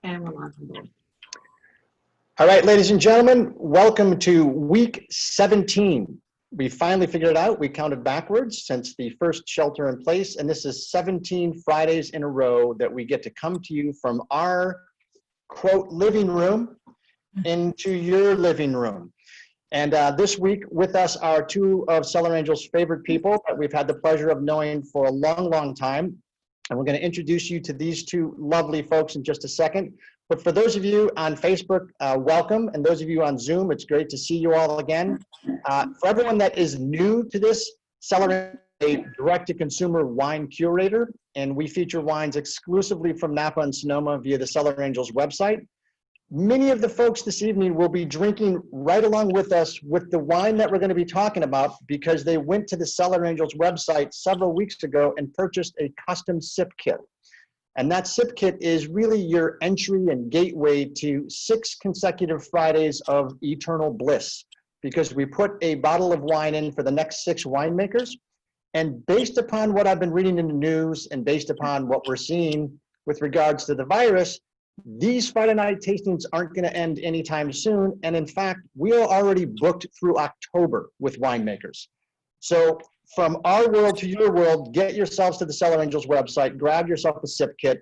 And we're launching. All right, ladies and gentlemen, welcome to week 17. We finally figured it out. We counted backwards since the first shelter in place, and this is 17 Fridays in a row that we get to come to you from our, quote, living room into your living room. And this week with us are two of Cellar Angels' favorite people that we've had the pleasure of knowing for a long, long time. And we're going to introduce you to these two lovely folks in just a second. But for those of you on Facebook, welcome. And those of you on Zoom, it's great to see you all again. For everyone that is new to this, Cellar Angels is a direct-to-consumer wine curator, and we feature wines exclusively from Napa and Sonoma via the Cellar Angels website. Many of the folks this evening will be drinking right along with us with the wine that we're going to be talking about because they went to the Cellar Angels website several weeks ago and purchased a custom sip kit. And that sip kit is really your entry and gateway to 6 consecutive Fridays of eternal bliss because we put a bottle of wine in for the next 6 winemakers. And based upon what I've been reading in the news and based upon what we're seeing with regards to the virus, these Friday night tastings aren't going to end anytime soon. And in fact, we are already booked through October with winemakers. So from our world to your world, get yourselves to the Cellar Angels website, grab yourself a sip kit,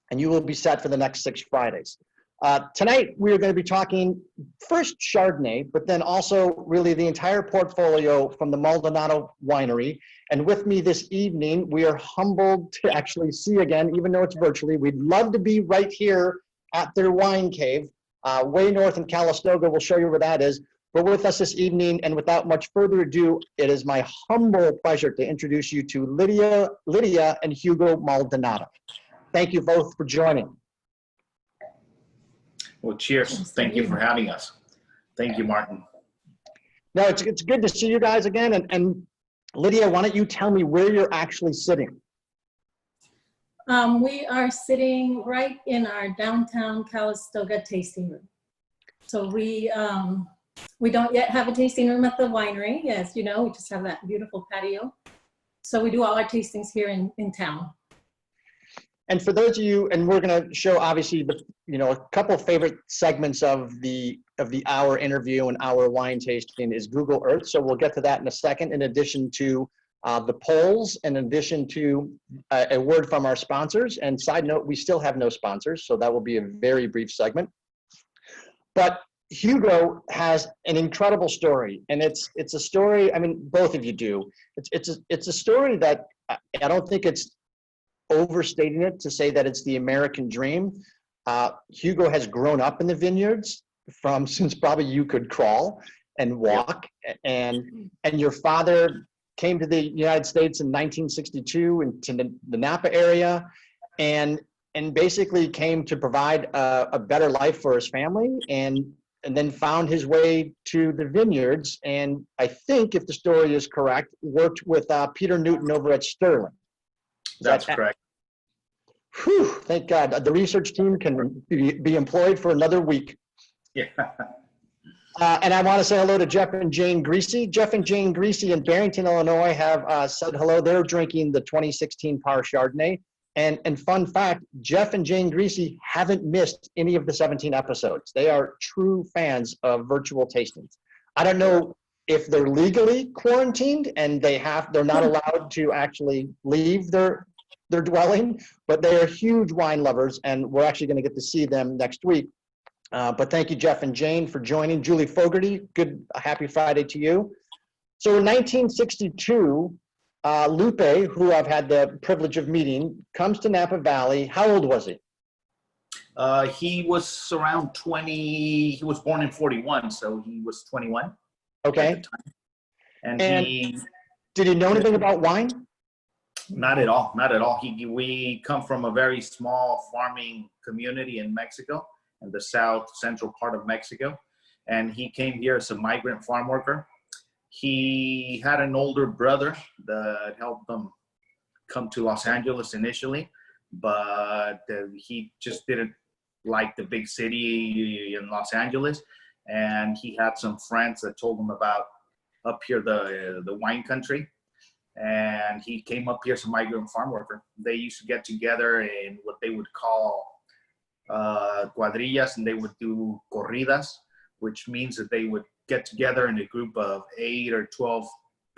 and you will be set for the next 6 Fridays. Tonight, we are going to be talking first Chardonnay, but then also really the entire portfolio from the Maldonado winery. And with me this evening, we are humbled to actually see again, even though it's virtually. We'd love to be right here at their wine cave, way north in Calistoga. We'll show you where that is. But with us this evening, and without much further ado, it is my humble pleasure to introduce you to Lidia and Hugo Maldonado. Thank you both for joining. Well, cheers. Thank you for having us. Thank you, Martin. No, it's good to see you guys again. And Lidia, why don't you tell me where you're actually sitting? We are sitting right in our downtown Calistoga tasting room. So we don't yet have a tasting room at the winery. As you know, we just have that beautiful patio. So we do all our tastings here in town. And for those of you, and we're going to show obviously a couple of favorite segments of the hour interview and hour wine tasting is Google Earth. So we'll get to that in a second. In addition to the polls, in addition to a word from our sponsors. And side note, we still have no sponsors, so that will be a very brief segment. But Hugo has an incredible story, and it's a story. I mean, both of you do. It's a story that I don't think it's overstating it to say that it's the American dream. Hugo has grown up in the vineyards since probably you could crawl and walk, and your father came to the United States in 1962 into the Napa area, and basically came to provide a better life for his family, and then found his way to the vineyards. And I think, if the story is correct, worked with Peter Newton over at Sterling. That's correct. Whew, thank God. The research team can be employed for another week. Yeah. And I want to say hello to Jeff and Jane Greasy. Jeff and Jane Greasy in Barrington, Illinois have said hello. They're drinking the 2016 Par Chardonnay. And fun fact, Jeff and Jane Greasy haven't missed any of the 17 episodes. They are true fans of virtual tastings. I don't know if they're legally quarantined and they're not allowed to actually leave their dwelling, but they are huge wine lovers, and we're actually going to get to see them next week. But thank you, Jeff and Jane, for joining. Julie Fogarty, happy Friday to you. So in 1962, Lupe, who I've had the privilege of meeting, comes to Napa Valley. How old was he? He was around 20. He was born in 41, so he was 21. Okay. At the time. And did he know anything about wine? Not at all. Not at all. We come from a very small farming community in Mexico, in the central part of Mexico. And he came here as a migrant farm worker. He had an older brother that helped him come to Los Angeles initially, but he just didn't like the big city in Los Angeles. And he had some friends that told him about up here, the wine country. And he came up here as a migrant farm worker. They used to get together in what they would call cuadrillas, and they would do corridas, which means that they would get together in a group of 8 or 12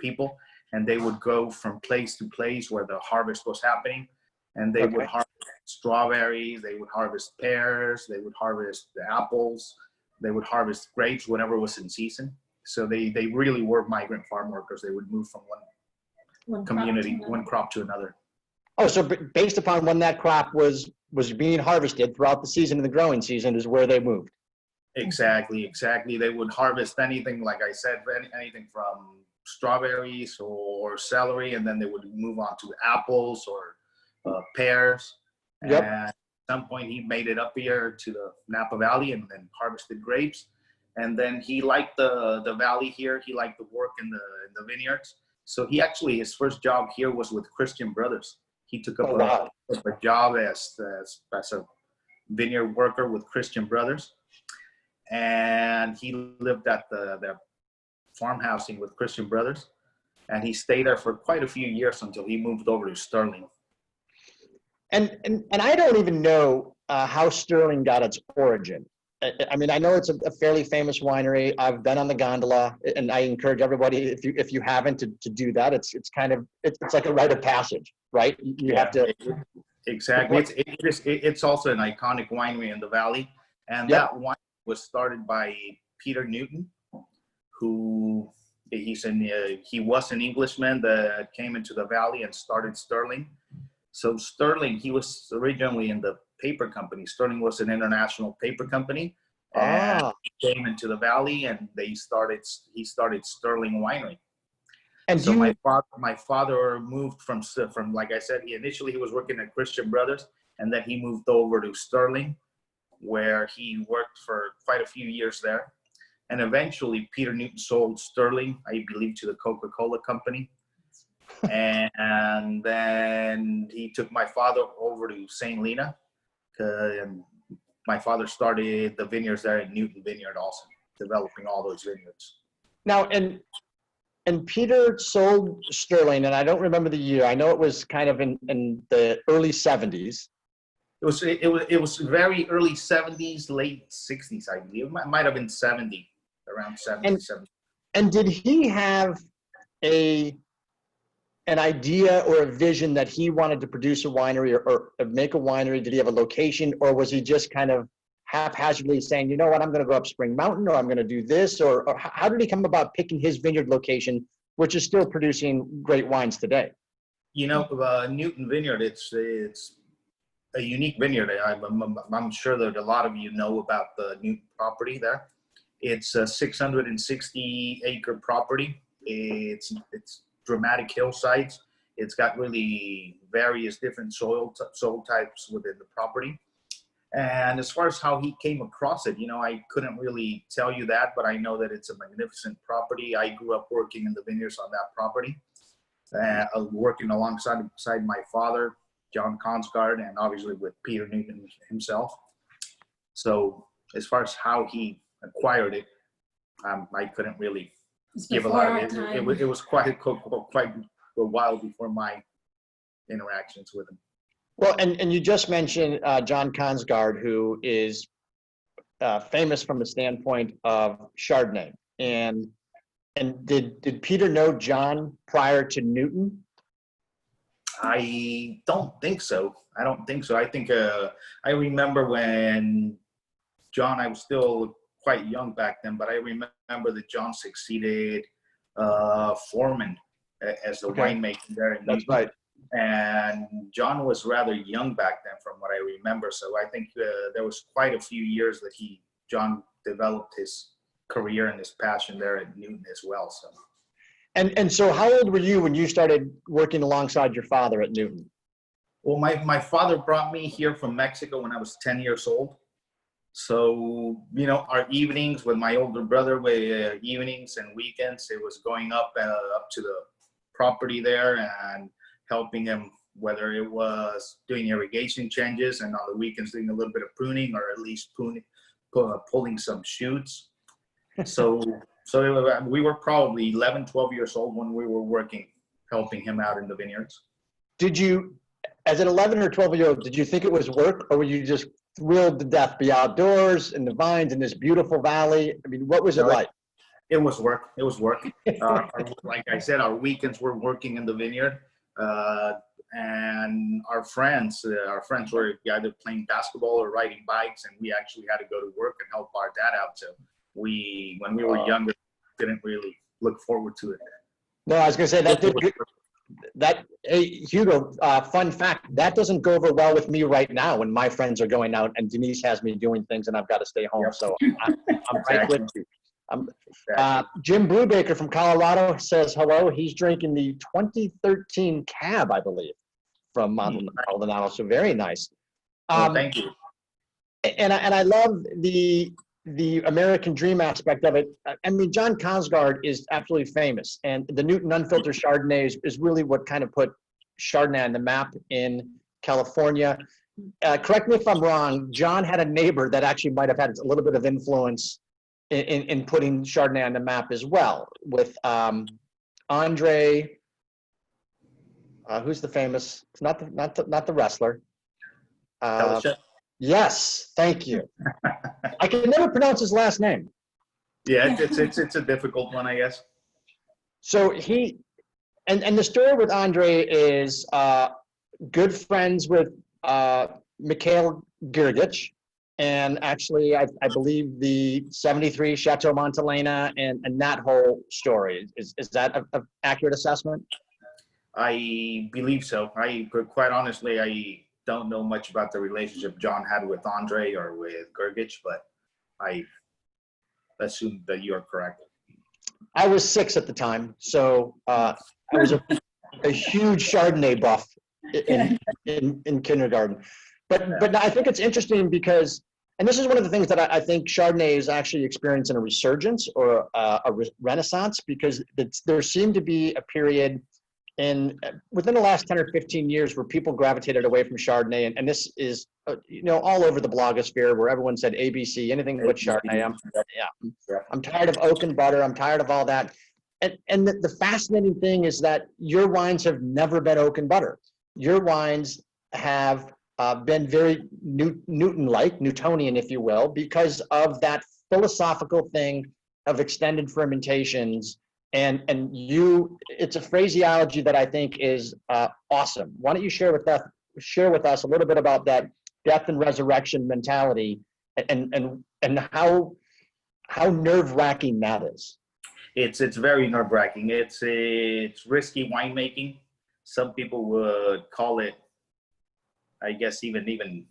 people, and they would go from place to place where the harvest was happening, and they would harvest strawberries, they would harvest pears, they would harvest the apples, they would harvest grapes, whatever was in season. So they really were migrant farm workers. They would move from one community, one crop to another. Oh, so based upon when that crop was being harvested throughout the season and the growing season is where they moved. Exactly. They would harvest anything, like I said, anything from strawberries or celery, and then they would move on to apples or pears. Yep. And at some point he made it up here to the Napa Valley and then harvested grapes. And then he liked the valley here. He liked the work in the vineyards. So he actually, his first job here was with Christian Brothers. He took up a job as a vineyard worker with Christian Brothers. And he lived at the farmhousing with Christian Brothers. And he stayed there for quite a few years until he moved over to Sterling. And I don't even know how Sterling got its origin. I mean, I know it's a fairly famous winery. I've been on the gondola, and I encourage everybody, if you haven't, to do that. It's like a rite of passage, right? You have to. Exactly. It's also an iconic winery in the valley, and that wine was started by Peter Newton, who he was an Englishman that came into the valley and started Sterling. So Sterling, he was originally in the paper company. Sterling was an international paper company, and he came into the valley, and he started Sterling Winery. And so my father moved from, like I said, he was working at Christian Brothers, and then he moved over to Sterling, where he worked for quite a few years there. And eventually Peter Newton sold Sterling, I believe, to the Coca-Cola company. And then he took my father over to St. Lena, and my father started the vineyards there at Newton Vineyard also, developing all those vineyards. Now, and Peter sold Sterling, and I don't remember the year. I know it was kind of in the early 70s. It was very early 70s, late 60s, I believe. It might have been 70, around 70. And did he have an idea or a vision that he wanted to produce a winery or make a winery? Did he have a location, or was he just kind of haphazardly saying, you know what, I'm going to go up Spring Mountain, or I'm going to do this, or how did he come about picking his vineyard location, which is still producing great wines today? You know, Newton Vineyard, it's a unique vineyard. I'm sure that a lot of you know about the Newton property there. It's a 660 acre property. It's dramatic hillsides. It's got really various different soil types within the property. And as far as how he came across it, you know, I couldn't really tell you that, but I know that it's a magnificent property. I grew up working in the vineyards on that property, working alongside my father, John Consgard, and obviously with Peter Newton himself. So as far as how he acquired it, I couldn't really give a lot of it. It was quite a while before my interactions with him. Well, and you just mentioned John Consgard, who is famous from the standpoint of Chardonnay. And did Peter know John prior to Newton? I don't think so. I think I remember when John, I was still quite young back then, but I remember that John succeeded Foreman as the winemaker there in Newton. That's right. And John was rather young back then, from what I remember. So I think there was quite a few years that John developed his career and his passion there at Newton as well. So. And so how old were you when you started working alongside your father at Newton? Well, my father brought me here from Mexico when I was 10 years old. So, you know, our evenings with my older brother, evenings and weekends, it was going up to the property there and helping him, whether it was doing irrigation changes and on the weekends doing a little bit of pruning, or at least pulling some shoots. So we were probably 11, 12 years old when we were helping him out in the vineyards. Did you, as an 11 or 12-year-old, did you think it was work, or were you just thrilled to death, be outdoors in the vines in this beautiful valley. I mean, what was it like? It was work. It was work. Like I said, our weekends were working in the vineyard, and our friends were either playing basketball or riding bikes, and we actually had to go to work and help our dad out. So when we were younger, didn't really look forward to it. No, I was going to say that did good. Hey, Hugo, fun fact, that doesn't go over well with me right now when my friends are going out and Denise has me doing things and I've got to stay home. Yep. So I'm right with you. Jim Brubaker from Colorado says hello. He's drinking the 2013 Cab, I believe, from Maldonado. So very nice. Thank you. And I love the American dream aspect of it. I mean, John Cosgard is absolutely famous, and the Newton Unfiltered Chardonnay is really what kind of put Chardonnay on the map in California. Correct me if I'm wrong, John had a neighbor that actually might have had a little bit of influence in putting Chardonnay on the map as well, with Andre, who's the famous, not the wrestler. Yes, thank you. I can never pronounce his last name. Yeah, it's a difficult one, I guess. So he, and the story with Andre is good friends with Mikhail Girgich, and actually I believe the 73 Chateau Montelena and that whole story. Is that an accurate assessment? I believe so. Quite honestly, I don't know much about the relationship John had with Andre or with Girgich, but I assume that you are correct. I was 6 at the time, so I was a huge Chardonnay buff in kindergarten. But I think it's interesting because, and this is one of the things that I think Chardonnay is actually experiencing a resurgence or a renaissance, because there seemed to be a period within the last 10 or 15 years where people gravitated away from Chardonnay, and this is all over the blogosphere where everyone said ABC, anything but Chardonnay. I'm tired of oak and butter. I'm tired of all that. And the fascinating thing is that your wines have never been oak and butter. Your wines have been very Newton-like, Newtonian, if you will, because of that philosophical thing of extended fermentations. And it's a phraseology that I think is awesome. Why don't you share with us a little bit about that death and resurrection mentality, and how nerve-wracking that is? It's very nerve-wracking. It's risky winemaking. Some people would call it, I guess, even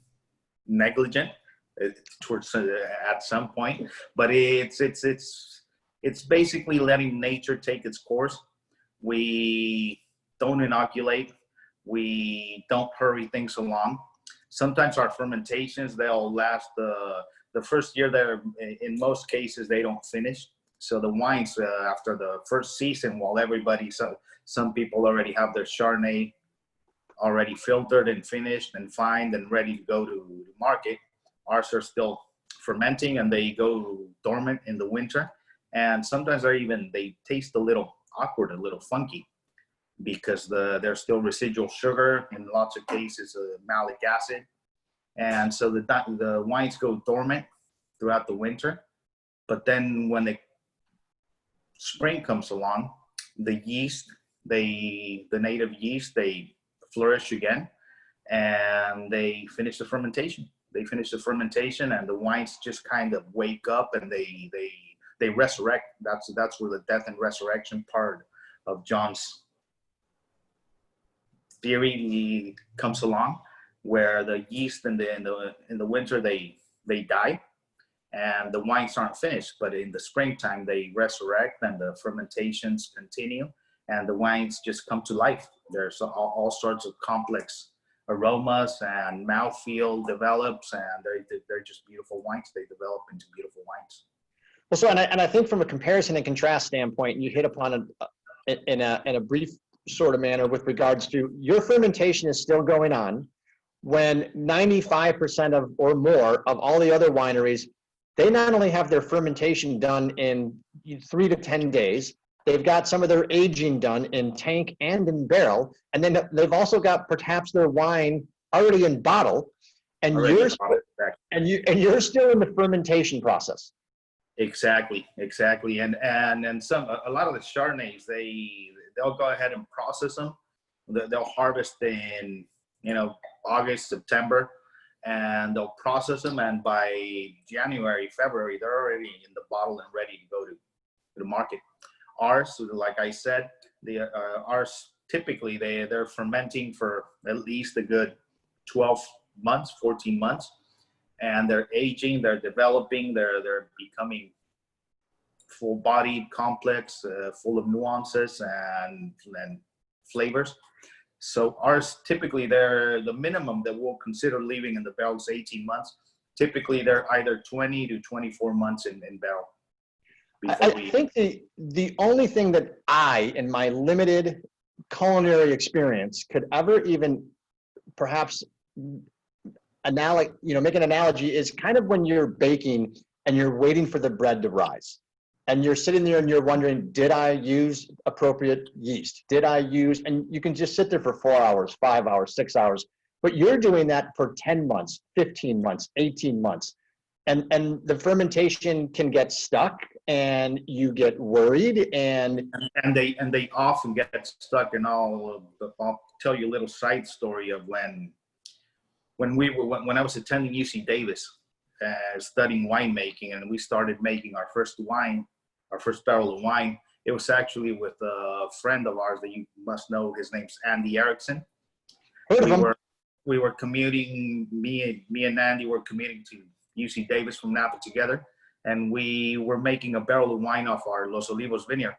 negligent towards at some point. But it's basically letting nature take its course. We don't inoculate. We don't hurry things along. Sometimes our fermentations, they'll last the first year. In most cases, they don't finish. So the wines, after the first season, while some people already have their Chardonnay already filtered and finished and fined and ready to go to market, ours are still fermenting and they go dormant in the winter. And sometimes they taste a little awkward, a little funky, because there's still residual sugar, in lots of cases malic acid. And so the wines go dormant throughout the winter. But then when the spring comes along, the yeast, the native yeast, they flourish again, and they finish the fermentation. And the wines just kind of wake up and they resurrect. That's where the death and resurrection part of John's theory comes along, where the yeast in the winter they die, and the wines aren't finished. But in the springtime they resurrect, and the fermentations continue, and the wines just come to life. There's all sorts of complex aromas, and mouthfeel develops, and they're just beautiful wines. They develop into beautiful wines. Well, so, and I think from a comparison and contrast standpoint, you hit upon it in a brief sort of manner with regards to your fermentation is still going on, when 95% of or more of all the other wineries, they not only have their fermentation done in 3 to 10 days, they've got some of their aging done in tank and in barrel, and then they've also got perhaps their wine already in bottle. And And you're still in the fermentation process. Exactly. And a lot of the Chardonnays, they'll go ahead and process them. They'll harvest in, August, September, and they'll process them. And by January, February, they're already in the bottle and ready to go to the market. Ours, like I said, ours typically they're fermenting for at least a good 12 months, 14 months, and they're aging, they're developing, they're becoming full-bodied, complex, full of nuances and flavors. So ours, typically, they're the minimum that we'll consider leaving in the barrel is 18 months. Typically, they're either 20 to 24 months in barrel. I think the only thing that in my limited culinary experience, could ever even perhaps make an analogy is kind of when you're baking and you're waiting for the bread to rise. And you're sitting there and you're wondering, did I use appropriate yeast? And you can just sit there for 4 hours, 5 hours, 6 hours, but you're doing that for 10 months, 15 months, 18 months. And the fermentation can get stuck and you get worried and they often get stuck. And I'll tell you a little side story of when I was attending UC Davis, studying winemaking, and we started making our first barrel of wine. It was actually with a friend of ours that you must know. His name's Andy Erickson. We were commuting, me and Andy were commuting to UC Davis from Napa together, and we were making a barrel of wine off our Los Olivos vineyard.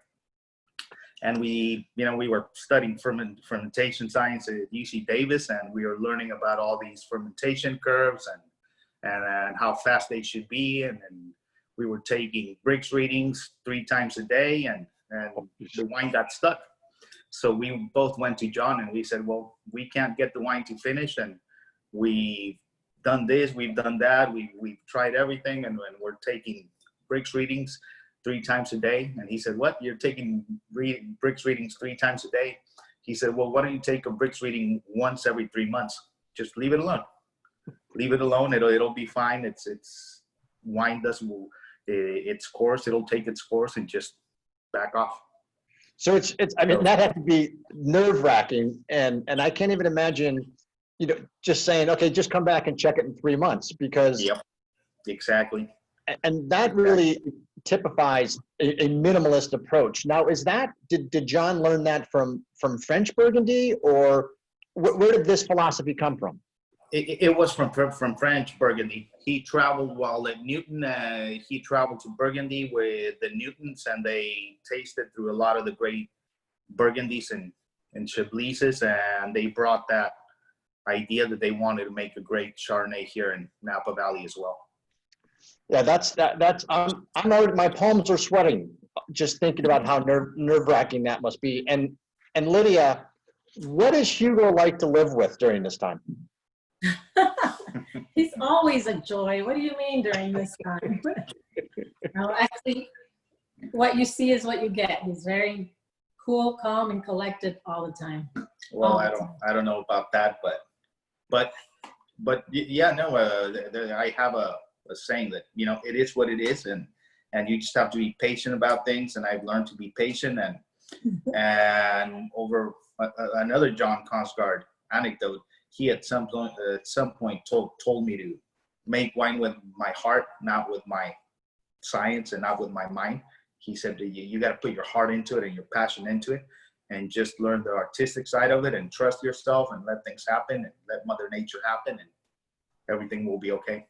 And we were studying fermentation science at UC Davis, and we were learning about all these fermentation curves and how fast they should be. And we were taking Brix readings 3 times a day, and the wine got stuck. So we both went to John and we said, well, we can't get the wine to finish, and we've done this, we've done that, we've tried everything, and we're taking Brix readings 3 times a day. And he said, what, you're taking Brix readings 3 times a day? He said, well, why don't you take a Brix reading once every 3 months? Just leave it alone. Leave it alone. It'll be fine. Wine does its course. It'll take its course and just back off. So that had to be nerve-wracking, and I can't even imagine, just saying, okay, just come back and check it in 3 months, because. Yep, exactly. And that really typifies a minimalist approach. Now, did John learn that from French Burgundy, or where did this philosophy come from? It was from French Burgundy. He traveled while at Newton. He traveled to Burgundy with the Newtons, and they tasted through a lot of the great Burgundies and Chablises, and they brought that idea that they wanted to make a great Chardonnay here in Napa Valley as well. Yeah, I'm already, my palms are sweating just thinking about how nerve-wracking that must be. And Lidia, what is Hugo like to live with during this time? He's always a joy. What do you mean during this time? No, actually, what you see is what you get. He's very cool, calm, and collected all the time. Well, I don't know about that, but yeah, no. I have a saying that it is what it is, and you just have to be patient about things. And I've learned to be patient. And over another John Consgard anecdote, he at some point told me to make wine with my heart, not with my science and not with my mind. He said that you got to put your heart into it and your passion into it, and just learn the artistic side of it, and trust yourself, and let things happen, and let Mother Nature happen, and everything will be okay.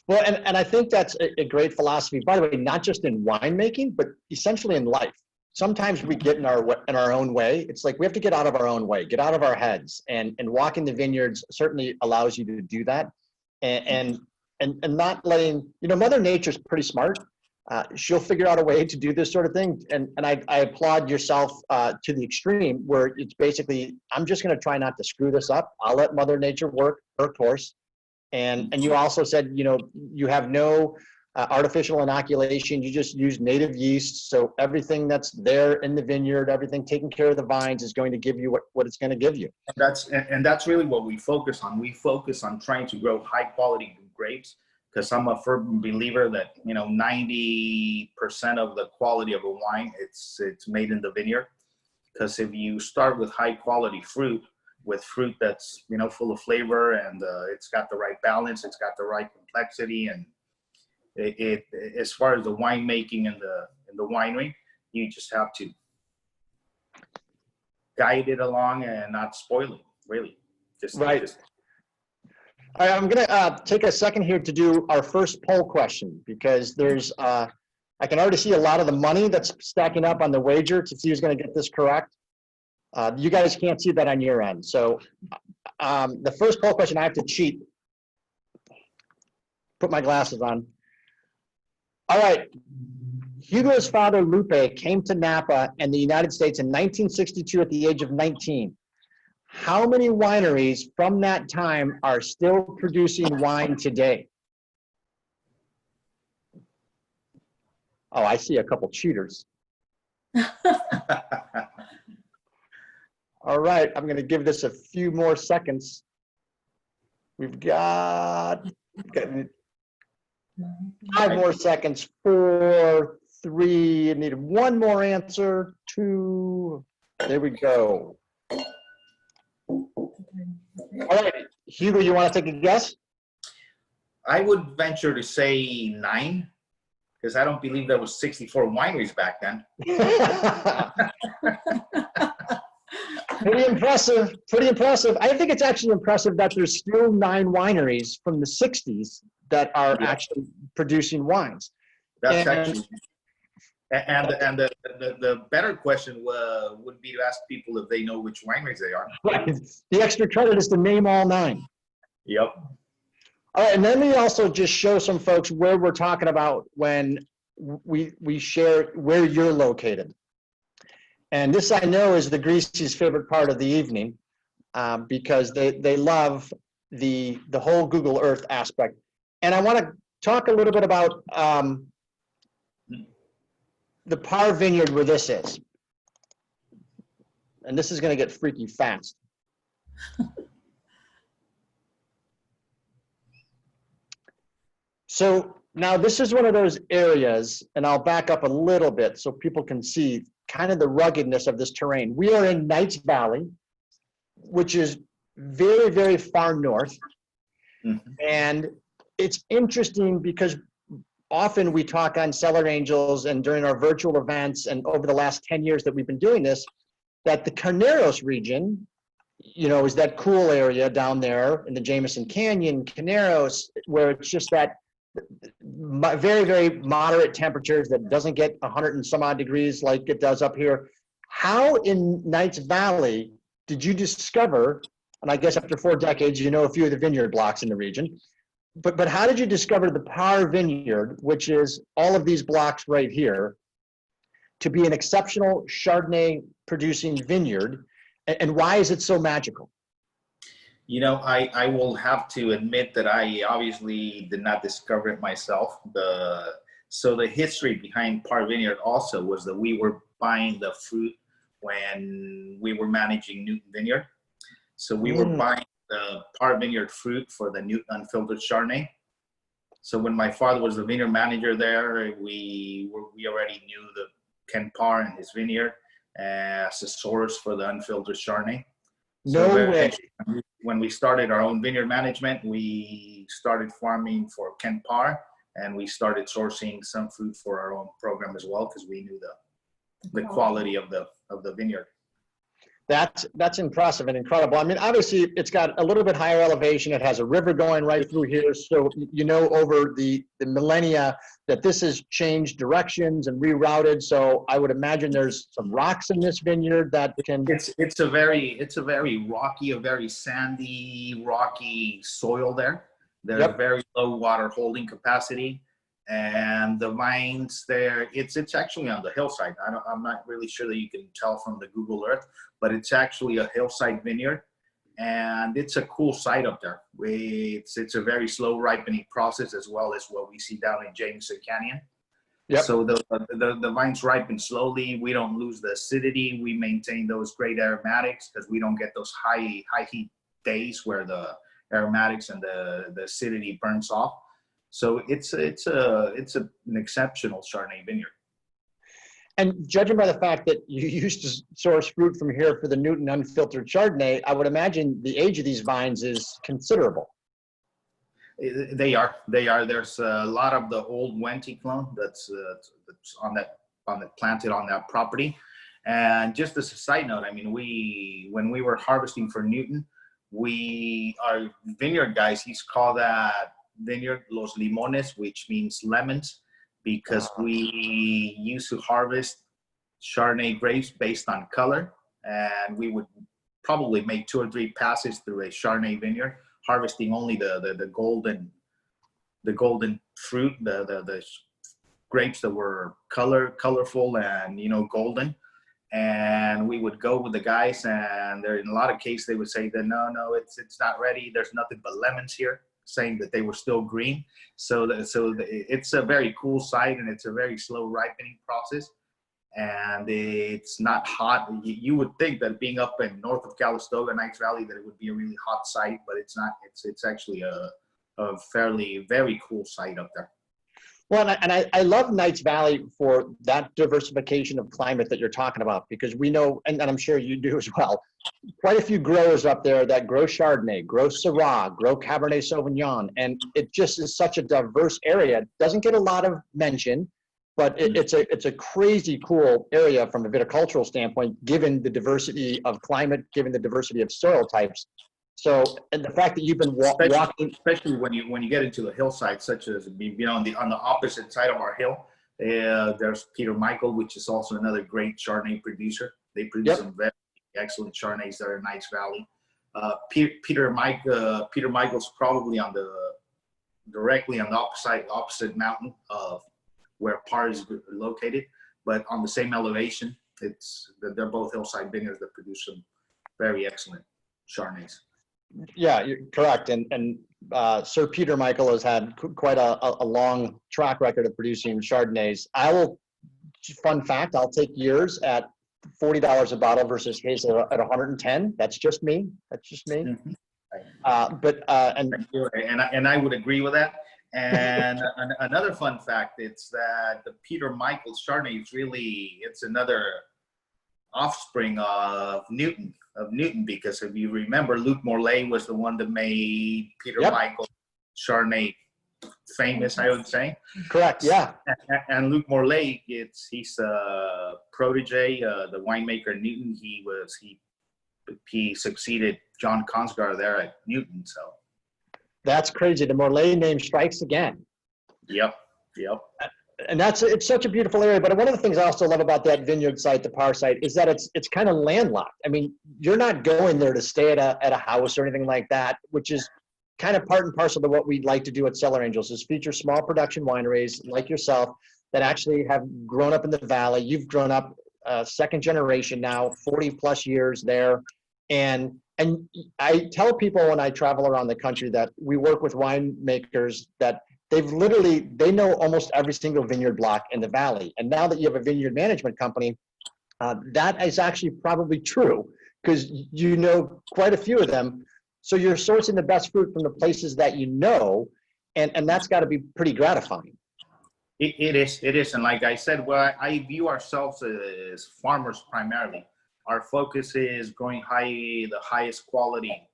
Well, and I think that's a great philosophy, by the way, not just in winemaking, but essentially in life. Sometimes we get in our own way. It's like we have to get out of our own way, get out of our heads, and walking the vineyards certainly allows you to do that, and not letting, Mother Nature's pretty smart. She'll figure out a way to do this sort of thing, and I applaud yourself to the extreme, where it's basically, I'm just going to try not to screw this up. I'll let Mother Nature work her course. And you also said, you have no artificial inoculation. You just use native yeast. So everything that's there in the vineyard, everything taking care of the vines is going to give you what it's going to give you. And that's really what we focus on. We focus on trying to grow high quality grapes because I'm a firm believer that, you know, 90% of the quality of a wine, it's made in the vineyard. Because if you start with high quality fruit, with fruit that's, you know, full of flavor, and it's got the right balance, it's got the right complexity, and it as far as the winemaking and the winery, you just have to guide it along and not spoil it, really. Right. All right, I'm going to take a second here to do our first poll question, because there's, I can already see a lot of the money that's stacking up on the wager to see who's going to get this correct. You guys can't see that on your end. So the first poll question, I have to cheat. Put my glasses on. All right. Hugo's father, Lupe, came to Napa and the United States in 1962 at the age of 19. How many wineries from that time are still producing wine today? Oh, I see a couple cheaters. All right, I'm going to give this a few more seconds. We've got 5 more seconds. 4, 3. I need one more answer. 2. There we go. All right, Hugo, you want to take a guess? I would venture to say 9, because I don't believe there was 64 wineries back then. Pretty impressive, pretty impressive. I think it's actually impressive that there's still 9 wineries from the 60s that are actually producing wines. That's actually, and the better question would be to ask people if they know which wineries they are. Right. The extra credit is to name all 9. Yep. All right, and then we also just show some folks where we're talking about when we share where you're located. And this, I know, is the Greasy's favorite part of the evening, because they love the whole Google Earth aspect. And I want to talk a little bit about the Par Vineyard where this is. And this is going to get freaky fast. So now this is one of those areas, and I'll back up a little bit so people can see kind of the ruggedness of this terrain. We are in Napa Valley, which is very, very far north. Mm-hmm. And it's interesting because often we talk on Cellar Angels and during our virtual events and over the last 10 years that we've been doing this, that the Carneros region, you know, is that cool area down there in the Jameson Canyon, Carneros, where it's just that very, very moderate temperatures that doesn't get 100 and some odd degrees like it does up here. How in Napa Valley did you discover, and I guess after 4 decades, you know a few of the vineyard blocks in the region, but how did you discover the Par Vineyard, which is all of these blocks right here, to be an exceptional Chardonnay producing vineyard, and why is it so magical? You know, I will have to admit that I obviously did not discover it myself. So the history behind Par Vineyard also was that we were buying the fruit when we were managing Newton Vineyard. So we were buying the Par Vineyard fruit for the Newton Unfiltered Chardonnay. So when my father was the vineyard manager there, we already knew the Ken Parr and his vineyard as a source for the unfiltered Chardonnay. No way. When we started our own vineyard management, we started farming for Ken Parr, and we started sourcing some fruit for our own program as well, because we knew the quality of the vineyard. That's impressive and incredible. I mean, obviously, it's got a little bit higher elevation. It has a river going right through here. So, you know, over the millennia that this has changed directions and rerouted. So I would imagine there's some rocks in this vineyard that can... It's a very rocky, a very sandy, rocky soil there. There's very low water holding capacity. And the vines there, it's actually on the hillside. I'm not really sure that you can tell from the Google Earth, but it's actually a hillside vineyard, and it's a cool site up there. It's a very slow ripening process, as well as what we see down in Jameson Canyon. Yep. So the vines ripen slowly. We don't lose the acidity. We maintain those great aromatics because we don't get those high heat days where the aromatics and the acidity burns off. So it's an exceptional Chardonnay vineyard. And judging by the fact that you used to source fruit from here for the Newton unfiltered Chardonnay, I would imagine the age of these vines is considerable. They are. There's a lot of the old Wente clone that's planted on that property. And just as a side note, I mean, when we were harvesting for Newton, our vineyard guys, he's called that vineyard Los Limones, which means lemons, because we used to harvest Chardonnay grapes based on color, and we would probably make 2 or 3 passes through a Chardonnay vineyard, harvesting only the golden fruit, the grapes that were colorful and golden. And we would go with the guys, and in a lot of cases they would say that no, it's not ready. There's nothing but lemons here, saying that they were still green. So it's a very cool site, and it's a very slow ripening process, and it's not hot. You would think that being up in north of Calistoga, Knights Valley, that it would be a really hot site, but it's not. It's actually a fairly very cool site up there. Well, and I love Knights Valley for that diversification of climate that you're talking about, because we know, and I'm sure you do as well, quite a few growers up there that grow Chardonnay, grow Syrah, grow Cabernet Sauvignon, and it just is such a diverse area. It doesn't get a lot of mention, but it's a crazy cool area from a viticultural standpoint, given the diversity of climate, given the diversity of soil types. So, and the fact that you've been walking, especially when you get into the hillside, such as on the opposite side of our hill, there's Peter Michael, which is also another great Chardonnay producer. They produce some very excellent Chardonnays there in Knights Valley. Peter Michael's probably directly on the opposite mountain of where Par is located, but on the same elevation. They're both hillside vineyards that produce some very excellent Chardonnays. Yeah, you're correct. And Sir Peter Michael has had quite a long track record of producing Chardonnays. Fun fact, I'll take yours at $40 a bottle versus his at 110. That's just me. Mm-hmm. And I would agree with that. And another fun fact, it's that the Peter Michael's Chardonnay it's another offspring of Newton, because if you remember, Lupe Morlaix was the one that made Peter Michael Chardonnay famous, I would say. Correct, yeah. And Lupe Morlaix, he's a protege, the winemaker Newton. He succeeded John Consgar there at Newton, so. That's crazy. The Morlaix name strikes again. Yep. And it's such a beautiful area. But one of the things I also love about that vineyard site, the Par site, is that it's kind of landlocked. I mean, you're not going there to stay at a house or anything like that, which is kind of part and parcel to what we'd like to do at Cellar Angels, is feature small production wineries like yourself that actually have grown up in the valley. You've grown up second generation now, 40 plus years there. And I tell people when I travel around the country that we work with winemakers that they know almost every single vineyard block in the valley. And now that you have a vineyard management company, that is actually probably true, because you know quite a few of them. So you're sourcing the best fruit from the places that you know, and that's got to be pretty gratifying. It is. And like I said, well, I view ourselves as farmers primarily. Our focus is growing the highest quality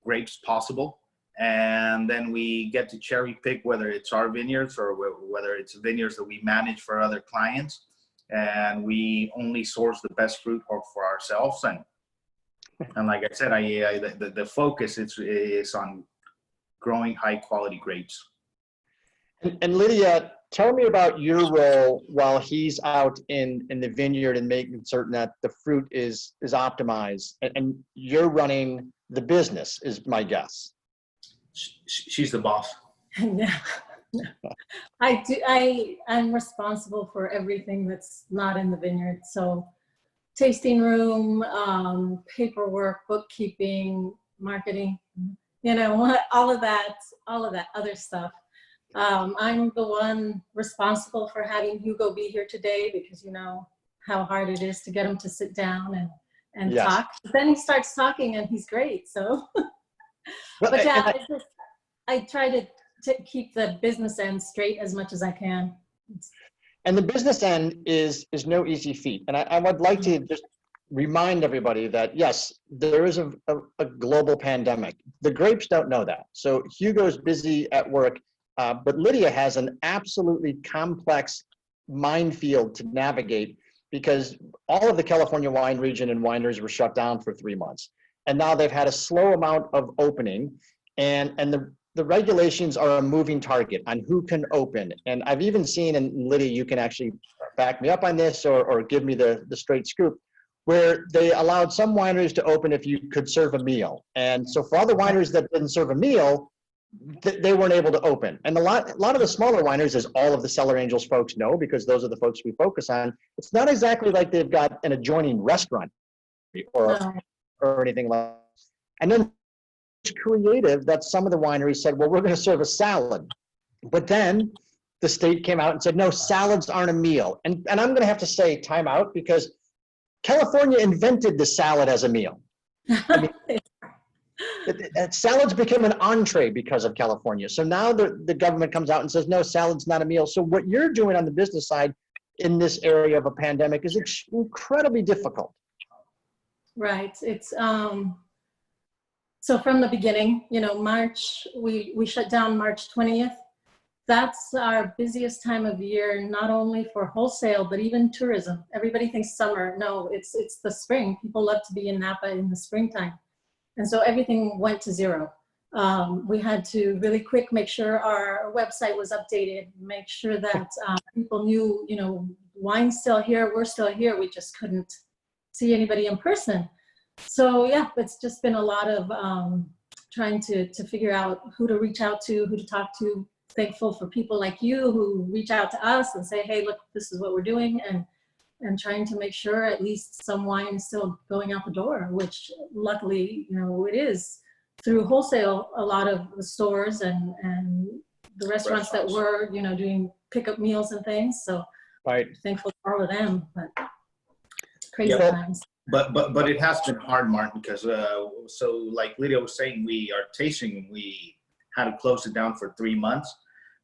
grapes possible. And then we get to cherry pick, whether it's our vineyards or whether it's vineyards that we manage for other clients. And we only source the best fruit for ourselves. And like I said, the focus is on growing high quality grapes. And Lidia, tell me about your role while he's out in the vineyard and making certain that the fruit is optimized, and you're running the business, is my guess. She's the boss. No. I'm responsible for everything that's not in the vineyard. So tasting room, paperwork, bookkeeping, marketing, all of that other stuff. I'm the one responsible for having Hugo be here today, because you know how hard it is to get him to sit down and yes. talk. But then he starts talking and he's great. So, but yeah, I try to to keep the business end straight as much as I can. And the business end is no easy feat. And I would like to just remind everybody that, yes, there is a global pandemic. The grapes don't know that. So Hugo's busy at work, but Lidia has an absolutely complex minefield to navigate because all of the California wine region and wineries were shut down for 3 months. And now they've had a slow amount of opening, and the regulations are a moving target on who can open. And I've even seen, and Lidia, you can actually back me up on this or give me the straight scoop, where they allowed some wineries to open if you could serve a meal. And so for all the wineries that didn't serve a meal, they weren't able to open. And a lot of the smaller wineries, as all of the Cellar Angels folks know, because those are the folks we focus on, it's not exactly like they've got an adjoining restaurant or anything like that. And then it's creative that some of the wineries said, well, we're going to serve a salad. But then the state came out and said, no, salads aren't a meal. And I'm going to have to say time out because California invented the salad as a meal. I mean, salads became an entree because of California. So now the government comes out and says, no, salad's not a meal. So what you're doing on the business side in this area of a pandemic is incredibly difficult. Right. It's so from the beginning, you know, March, we shut down March 20th. That's our busiest time of year, not only for wholesale, but even tourism. Everybody thinks summer. No, it's the spring. People love to be in Napa in the springtime. And so everything went to zero. We had to really quick make sure our website was updated, make sure that people knew, you know, wine's still here, we're still here. We just couldn't see anybody in person. So yeah, it's just been a lot of trying to figure out who to reach out to, who to talk to. Thankful for people like you who reach out to us and say, hey, look, this is what we're doing, and trying to make sure at least some wine is still going out the door, which luckily, you know, it is through wholesale. A lot of the stores and the restaurants that were, you know, doing pickup meals and things. So right. Thankful for all of them, but crazy times. But it has been hard, Martin, because so like Lidia was saying, our tasting, we had to close it down for 3 months.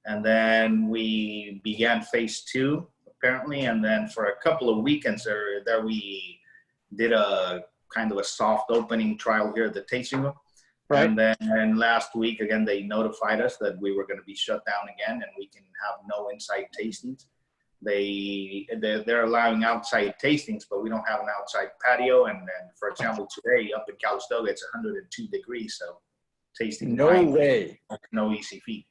And then we began phase 2, apparently. And then for a couple of weekends there we did a kind of a soft opening trial here at the tasting room. Right. And then last week, again, they notified us that we were going to be shut down again and we can have no inside tastings. They're allowing outside tastings, but we don't have an outside patio. And then, for example, today up in Calistoga, it's 102 degrees. So tasting no wine, way. No easy feat.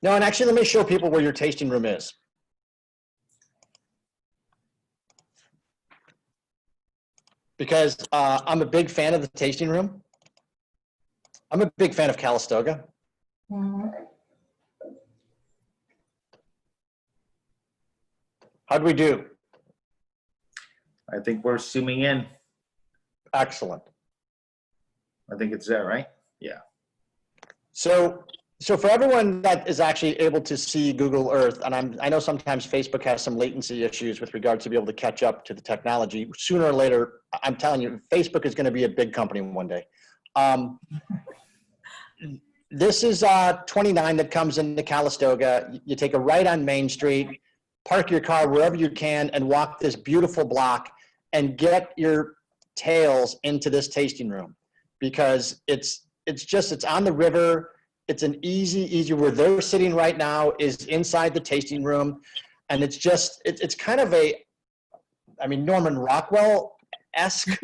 No, and actually, let me show people where your tasting room is. Because I'm a big fan of the tasting room. I'm a big fan of Calistoga. How'd we do? I think we're zooming in. Excellent. I think it's there, right? Yeah. So for everyone that is actually able to see Google Earth, and I know sometimes Facebook has some latency issues with regard to be able to catch up to the technology. Sooner or later, I'm telling you, Facebook is going to be a big company one day. This is 29 that comes into Calistoga. You take a right on Main Street, park your car wherever you can, and walk this beautiful block and get your tails into this tasting room, because it's on the river. It's an easy, where they're sitting right now is inside the tasting room. And it's kind of Norman Rockwell-esque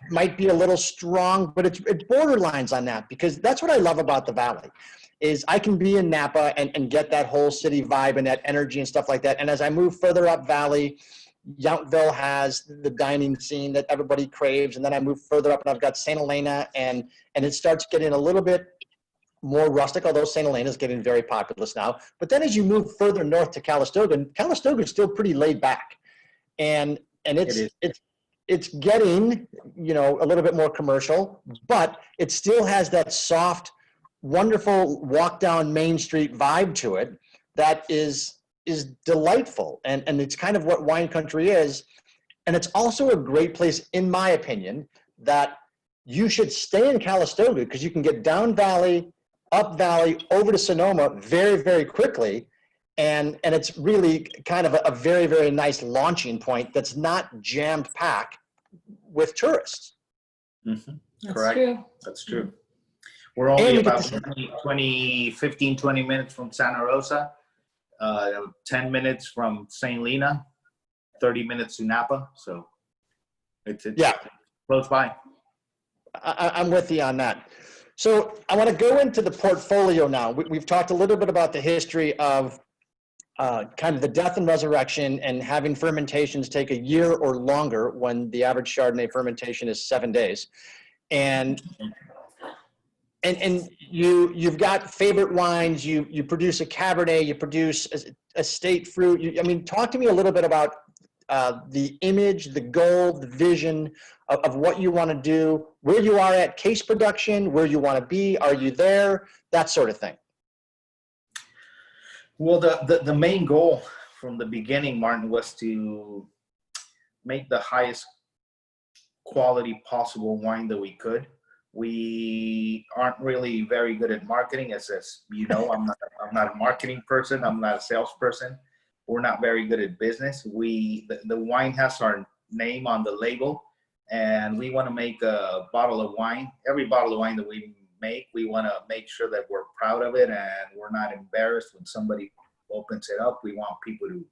might be a little strong, but it borderlines on that, because that's what I love about the Valley is I can be in Napa and get that whole city vibe and that energy and stuff like that. And as I move further up Valley, Yountville has the dining scene that everybody craves. And then I move further up and I've got St. Helena and it starts getting a little bit more rustic, although St. Helena is getting very populous now. But then as you move further north to Calistoga is still pretty laid back. And it's getting, a little bit more commercial, but it still has that soft, wonderful walk down Main Street vibe to it that is delightful. And it's kind of what wine country is. And it's also a great place, in my opinion, that you should stay in Calistoga because you can get down Valley up valley over to Sonoma very, very quickly. And it's really kind of a very, very nice launching point that's not jammed packed with tourists. Mm-hmm. That's Correct. true. That's true. We're only we get about 20 minutes from Santa Rosa, 10 minutes from St. Lena, 30 minutes to Napa. So it's Yeah. close by. I'm with you on that. So I want to go into the portfolio now. We've talked a little bit about the history of kind of the death and resurrection and having fermentations take a year or longer when the average Chardonnay fermentation is 7 days. And you've got favorite wines, you produce a Cabernet, you produce a state fruit. I mean, talk to me a little bit about the image, the goal, the vision of what you want to do, where you are at case production, where you want to be, are you there, that sort of thing. Well, the main goal from the beginning, Martin, was to make the highest quality possible wine that we could. We aren't really very good at marketing, as you know. I'm not a marketing person. I'm not a salesperson. We're not very good at business. The wine has our name on the label, and we want to make a bottle of wine. Every bottle of wine that we make, we want to make sure that we're proud of it and we're not embarrassed when somebody opens it up. We want people to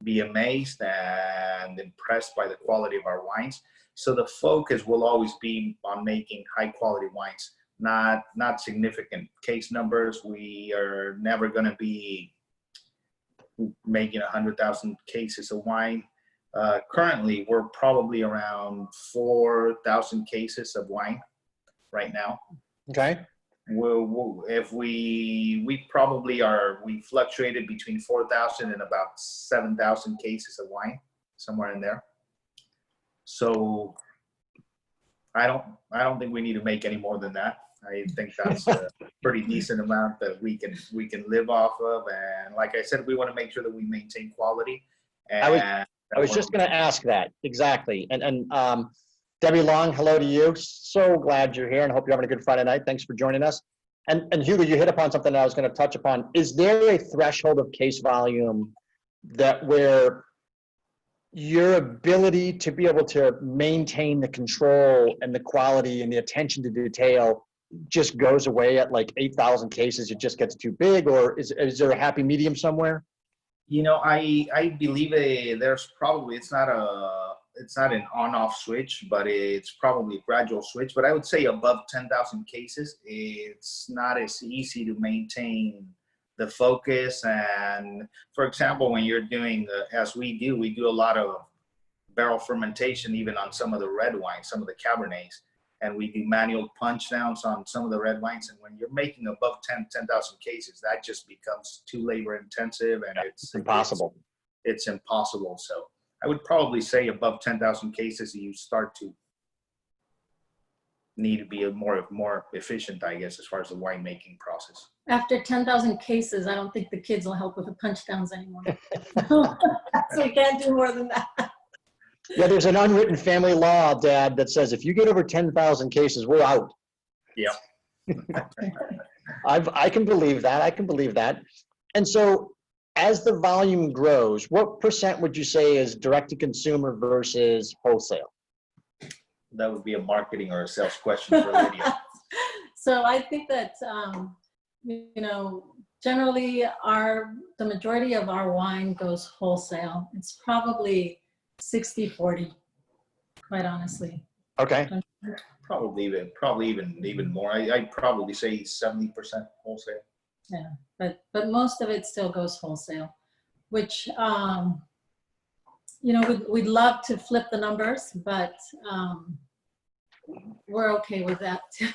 be amazed and impressed by the quality of our wines. So the focus will always be on making high quality wines, not significant case numbers. We are never going to be making 100,000 cases of wine. Currently, we're probably around 4,000 cases of wine right now. Okay. We probably we fluctuated between 4,000 and about 7,000 cases of wine, somewhere in there. So I don't think we need to make any more than that. I think that's a pretty decent amount that we can live off of. And like I said, we want to make sure that we maintain quality. And I was just going to ask that exactly. And Debbie Long, hello to you. So glad you're here and hope you're having a good Friday night. Thanks for joining us. And Hugo, you hit upon something I was going to touch upon. Is there a threshold of case volume that where your ability to be able to maintain the control and the quality and the attention to detail just goes away at like 8,000 cases? It just gets too big, or is there a happy medium somewhere? You know, I believe there's probably, it's not an on-off switch, but it's probably a gradual switch. But I would say above 10,000 cases, it's not as easy to maintain the focus. And for example, when you're doing, as we do a lot of barrel fermentation, even on some of the red wines, some of the Cabernets, and we do manual punch downs on some of the red wines. And when you're making above 10,000 cases, that just becomes too labor intensive, and it's impossible. It's impossible. So I would probably say above 10,000 cases, you start to need to be more efficient, I guess, as far as the winemaking process. After 10,000 cases, I don't think the kids will help with the punch downs anymore. So we can't do more than that. Yeah, there's an unwritten family law, Dad, that says if you get over 10,000 cases, we're out. Yeah. I can believe that. I can believe that. And so as the volume grows, what % would you say is direct to consumer versus wholesale? That would be a marketing or a sales question for Lidia. So I think that, generally the majority of our wine goes wholesale. It's probably 60-40, quite honestly. Okay. Probably even more. I'd probably say 70% wholesale. Yeah, but most of it still goes wholesale, which we'd love to flip the numbers, but we're okay with that too.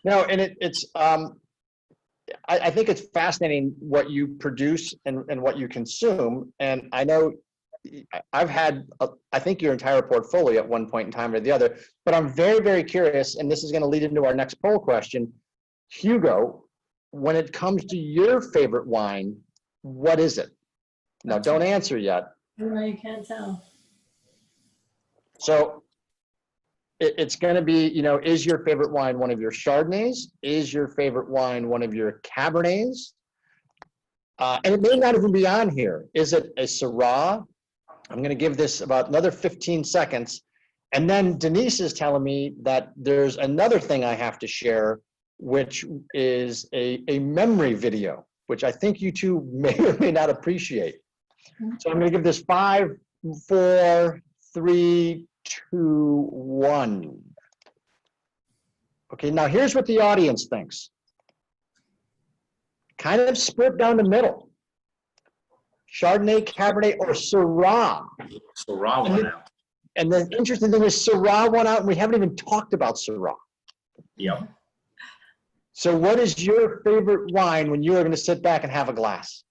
No, and it's I think it's fascinating what you produce and what you consume. And I know I've had, I think your entire portfolio at one point in time or the other, but I'm very, very curious, and this is going to lead into our next poll question. Hugo, when it comes to your favorite wine, what is it? Now, don't answer yet. No, you can't tell. So it's going to be, you know, is your favorite wine one of your Chardonnays? Is your favorite wine one of your Cabernets? And it may not even be on here. Is it a Syrah? I'm going to give this about another 15 seconds. And then Denise is telling me that there's another thing I have to share, which is a memory video, which I think you two may or may not appreciate. So I'm going to give this 5, 4, 3, 2, 1. Okay, now here's what the audience thinks. Kind of split down the middle. Chardonnay, Cabernet, or Syrah. Syrah won out. And the interesting thing is Syrah won out, and we haven't even talked about Syrah. Yep. So what is your favorite wine when you are going to sit back and have a glass?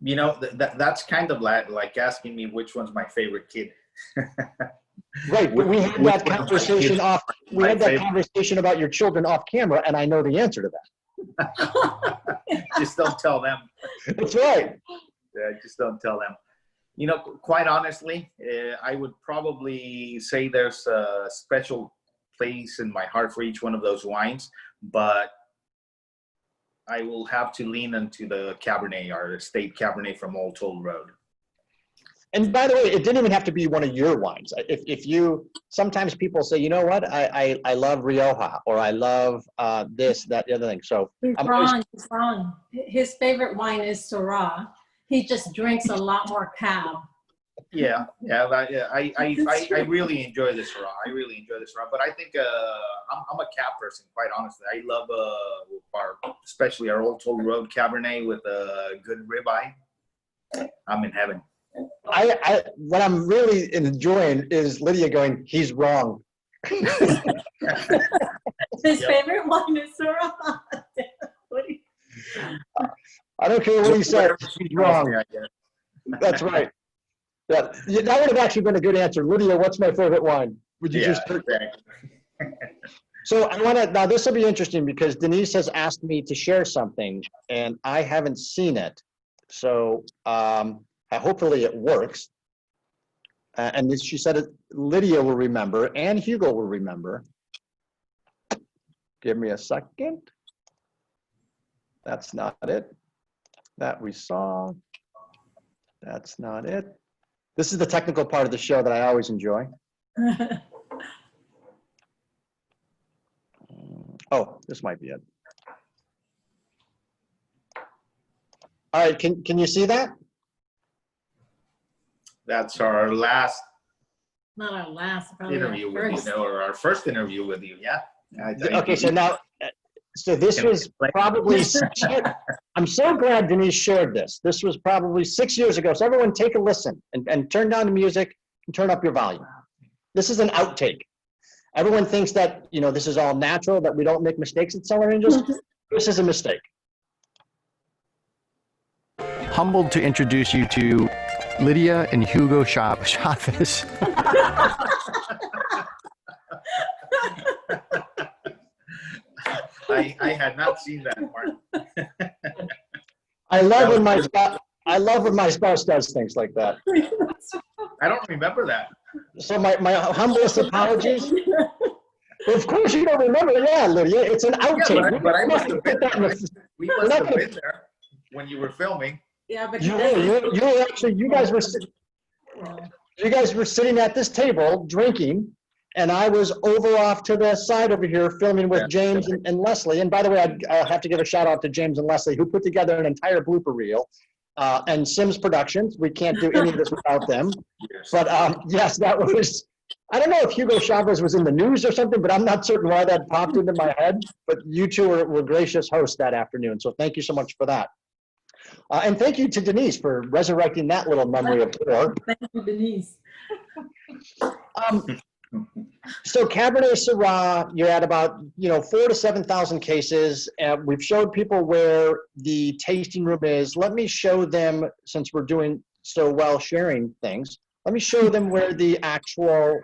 You know, that's kind of like asking me which one's my favorite kid. Right, but we had that conversation off. We had that conversation about your children off camera, and I know the answer to that. Just don't tell them. That's right. Yeah, just don't tell them. You know, quite honestly, I would probably say there's a special place in my heart for each one of those wines, but I will have to lean into the Cabernet, our estate Cabernet from Old Toll Road. And by the way, it didn't even have to be one of your wines. If you, sometimes people say, you know what, I love Rioja, or I love this, that, the other thing. So He's wrong. His favorite wine is Syrah. He just drinks a lot more Cab. Yeah, I really enjoy this Syrah. I really enjoy this Syrah. But I think I'm a Cab person, quite honestly. I love especially our Old Toll Road Cabernet with a good ribeye. I'm in heaven. What I'm really enjoying is Lidia going, he's wrong. His favorite wine is Syrah. I don't care what he says, he's wrong. That's right. Yeah, that would have actually been a good answer. Lidia, what's my favorite wine? Would you just? So I want to, now this will be interesting because Denise has asked me to share something and I haven't seen it. So hopefully it works. And she said it, Lidia will remember and Hugo will remember. Give me a second. That's not it. That we saw. That's not it. This is the technical part of the show that I always enjoy. Oh, this might be it. All right, can you see that? That's our last Not our last, probably interview our with you, or our first interview with you. Yeah. Okay, so now, so this was probably, I'm so glad Denise shared this. This was probably 6 years ago. So everyone take a listen and turn down the music and turn up your volume. This is an outtake. Everyone thinks that, you know, this is all natural, that we don't make mistakes at Cellar Angels. This is a mistake. Humbled to introduce you to Lidia and Hugo Chavez. I had not seen that part. I love when my spouse does things like that. I don't remember that. So my humblest apologies. Well, of course you don't remember. Yeah, Lidia, it's an outtake. Yeah, but I must have been there. We must have been there when you were filming. Yeah, but you were actually, you guys were sitting at this table drinking, and I was over off to the side over here filming with James and Leslie. And by the way, I'll have to give a shout out to James and Leslie, who put together an entire blooper reel. And Sims Productions. We can't do any of this without them. But yes, that was, I don't know if Hugo Chavez was in the news or something, but I'm not certain why that popped into my head. But you two were gracious hosts that afternoon. So thank you so much for that. And thank you to Denise for resurrecting that little memory of her. Thank you, Denise. So Cabernet Syrah, you're at about 4,000 to 7,000 cases. We've showed people where the tasting room is. Let me show them, since we're doing so well sharing things, let me show them where the actual,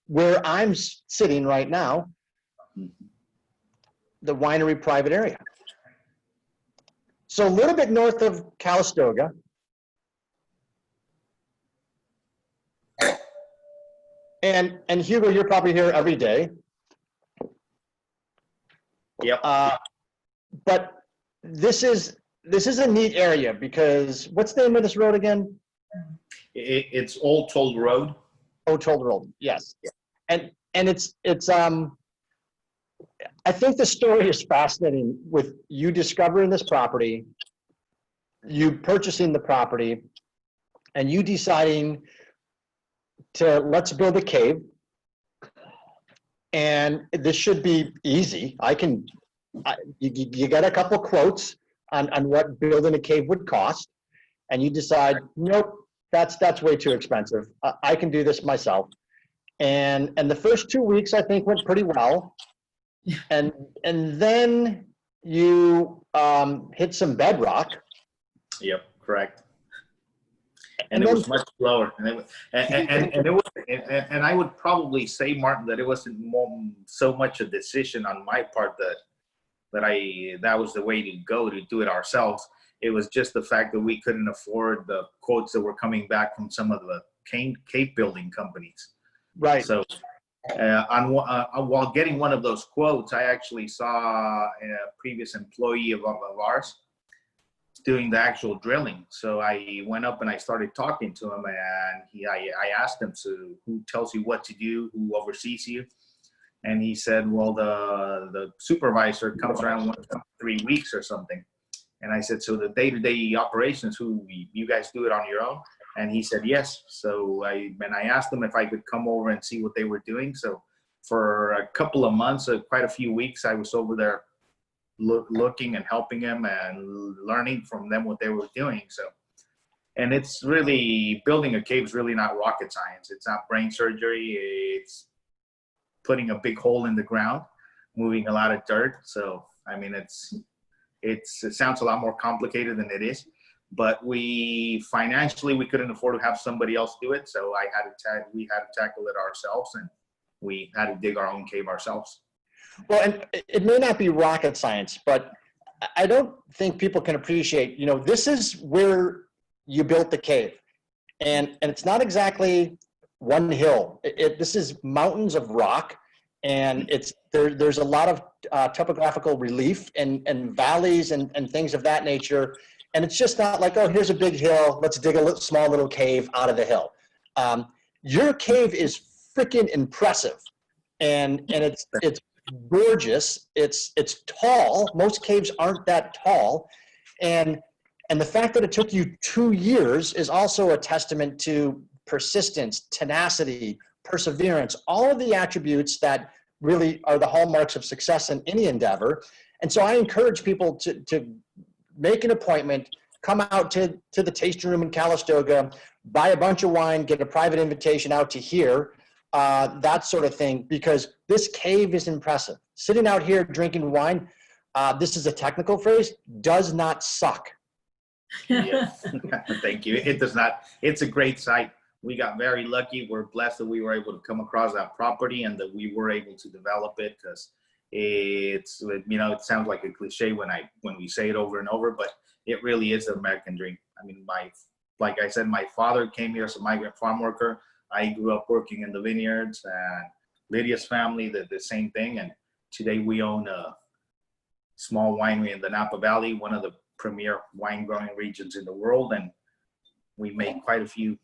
where I'm sitting right now, the winery private area. So a little bit north of Calistoga. And Hugo, you're probably here every day. Yep. But this is a neat area because what's the name of this road again? It's Old Toll Road. Old Toll Road, yes. And it's I think the story is fascinating with you discovering this property, you purchasing the property, and you deciding to let's build a cave. And this should be easy. You get a couple quotes on what building a cave would cost, and you decide, nope, that's way too expensive. I can do this myself. And the first 2 weeks I think went pretty well. And then you hit some bedrock. Yep, correct. And it was much slower. And I would probably say, Martin, that it wasn't so much a decision on my part that was the way to go, to do it ourselves. It was just the fact that we couldn't afford the quotes that were coming back from some of the cave building companies. Right. So while getting one of those quotes, I actually saw a previous employee of ours doing the actual drilling. So I went up and I started talking to him, and I asked him, so who tells you what to do, who oversees you? And he said, well, the supervisor comes around once every 3 weeks or something. And I said, so the day-to-day operations, you guys do it on your own? And he said, yes. So I asked him if I could come over and see what they were doing. So for a couple of months, quite a few weeks, I was over there looking and helping him and learning from them what they were doing. So, and it's really, building a cave is really not rocket science. It's not brain surgery. It's putting a big hole in the ground, moving a lot of dirt. So, I mean, it sounds a lot more complicated than it is, but financially, we couldn't afford to have somebody else do it. So we had to tackle it ourselves, and we had to dig our own cave ourselves. Well, and it may not be rocket science, but I don't think people can appreciate, this is where you built the cave. And it's not exactly one hill. This is mountains of rock, and there's a lot of topographical relief and valleys and things of that nature. And it's just not like, oh, here's a big hill, let's dig a small little cave out of the hill. Your cave is freaking impressive, and it's gorgeous. It's tall. Most caves aren't that tall, and the fact that it took you 2 years is also a testament to persistence, tenacity, perseverance, all of the attributes that really are the hallmarks of success in any endeavor. And so I encourage people to make an appointment, come out to the tasting room in Calistoga, buy a bunch of wine, get a private invitation out to here, that sort of thing, because this cave is impressive. Sitting out here drinking wine, this is a technical phrase, does not suck. Yeah. Thank you. It does not. It's a great site. We got very lucky. We're blessed that we were able to come across that property and that we were able to develop it, because it sounds like a cliche when we say it over and over, but it really is the American dream. I mean, like I said, my father came here as a migrant farm worker. I grew up working in the vineyards, and Lidia's family, the same thing. And today we own a small winery in the Napa Valley, one of the premier wine growing regions in the world. And we make quite a few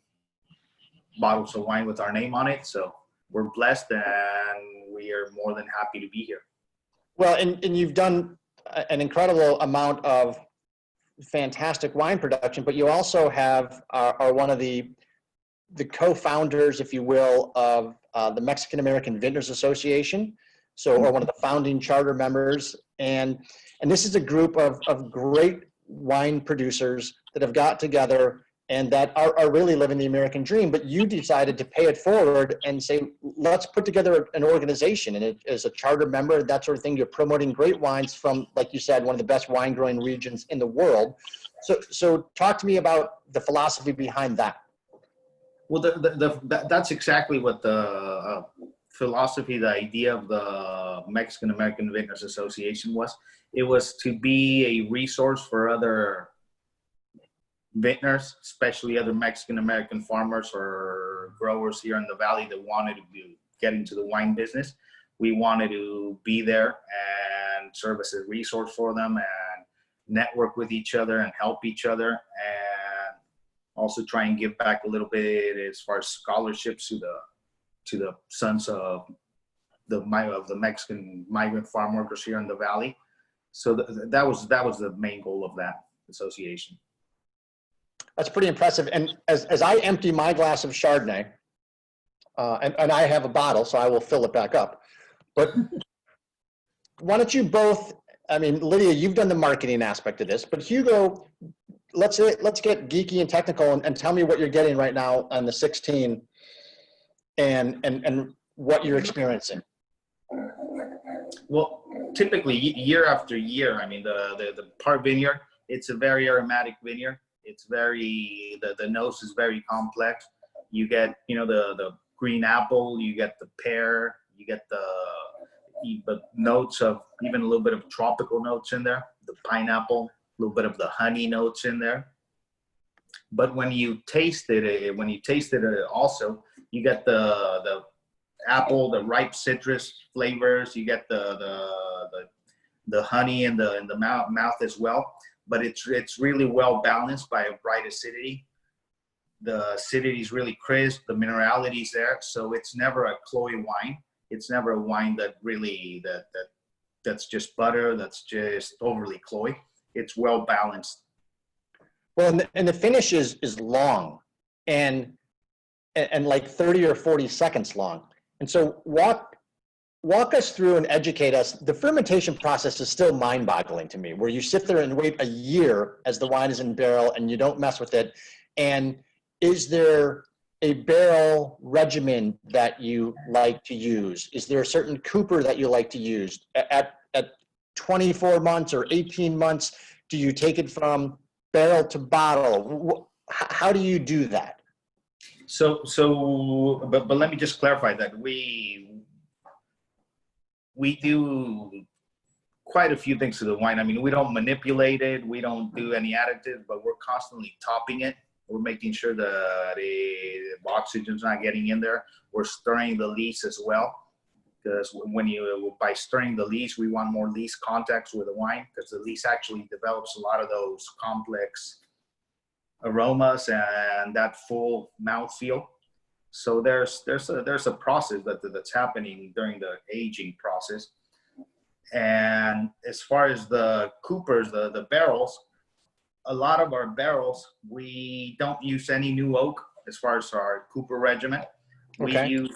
bottles of wine with our name on it. So we're blessed, and we are more than happy to be here. Well, and you've done an incredible amount of fantastic wine production, but you also are one of the co-founders, if you will, of the Mexican American Vintners Association, or one of the founding charter members. And this is a group of great wine producers that have got together and that are really living the American dream. But you decided to pay it forward and say, let's put together an organization. And as a charter member, that sort of thing, you're promoting great wines from, like you said, one of the best wine growing regions in the world. So talk to me about the philosophy behind that. Well, that's exactly what the philosophy, the idea of the Mexican American Vintners Association was. It was to be a resource for other Vintners, especially other Mexican-American farmers or growers here in the Valley that wanted to get into the wine business. We wanted to be there and serve as a resource for them and network with each other and help each other, and also try and give back a little bit as far as scholarships to the sons of the Mexican migrant farm workers here in the Valley. So that was the main goal of that association. That's pretty impressive. And as I empty my glass of Chardonnay, and I have a bottle, so I will fill it back up. But why don't you both, I mean, Lidia, you've done the marketing aspect of this, but Hugo, let's get geeky and technical and tell me what you're getting right now on the 16 and what you're experiencing. Well, typically year after year, I mean, the Park Vineyard, it's a very aromatic vineyard. It's very, the nose is very complex. You get, you know, the green apple, you get the pear, you get the notes of even a little bit of tropical notes in there, the pineapple, a little bit of the honey notes in there. But when you taste it, also, you get the apple, the ripe citrus flavors, you get the honey in the mouth as well. But it's really well balanced by a bright acidity. The acidity is really crisp, the minerality is there, so it's never a cloy wine. It's never a wine that really that's just butter, that's just overly cloy. It's well balanced. Well, and the finish is long and like 30 or 40 seconds long. And so walk us through and educate us. The fermentation process is still mind-boggling to me, where you sit there and wait a year as the wine is in barrel and you don't mess with it. And is there a barrel regimen that you like to use? Is there a certain cooper that you like to use? At 24 months or 18 months, do you take it from barrel to bottle? How do you do that? But let me just clarify that we do quite a few things to the wine. I mean, we don't manipulate it. We don't do any additives, but we're constantly topping it. We're making sure that the oxygen's not getting in there. We're stirring the lees as well, because by stirring the lees, we want more lees contacts with the wine, because the lees actually develops a lot of those complex aromas and that full mouthfeel. So there's a process that's happening during the aging process. And as far as the coopers, the barrels, a lot of our barrels, we don't use any new oak as far as our cooper regimen. Okay. We use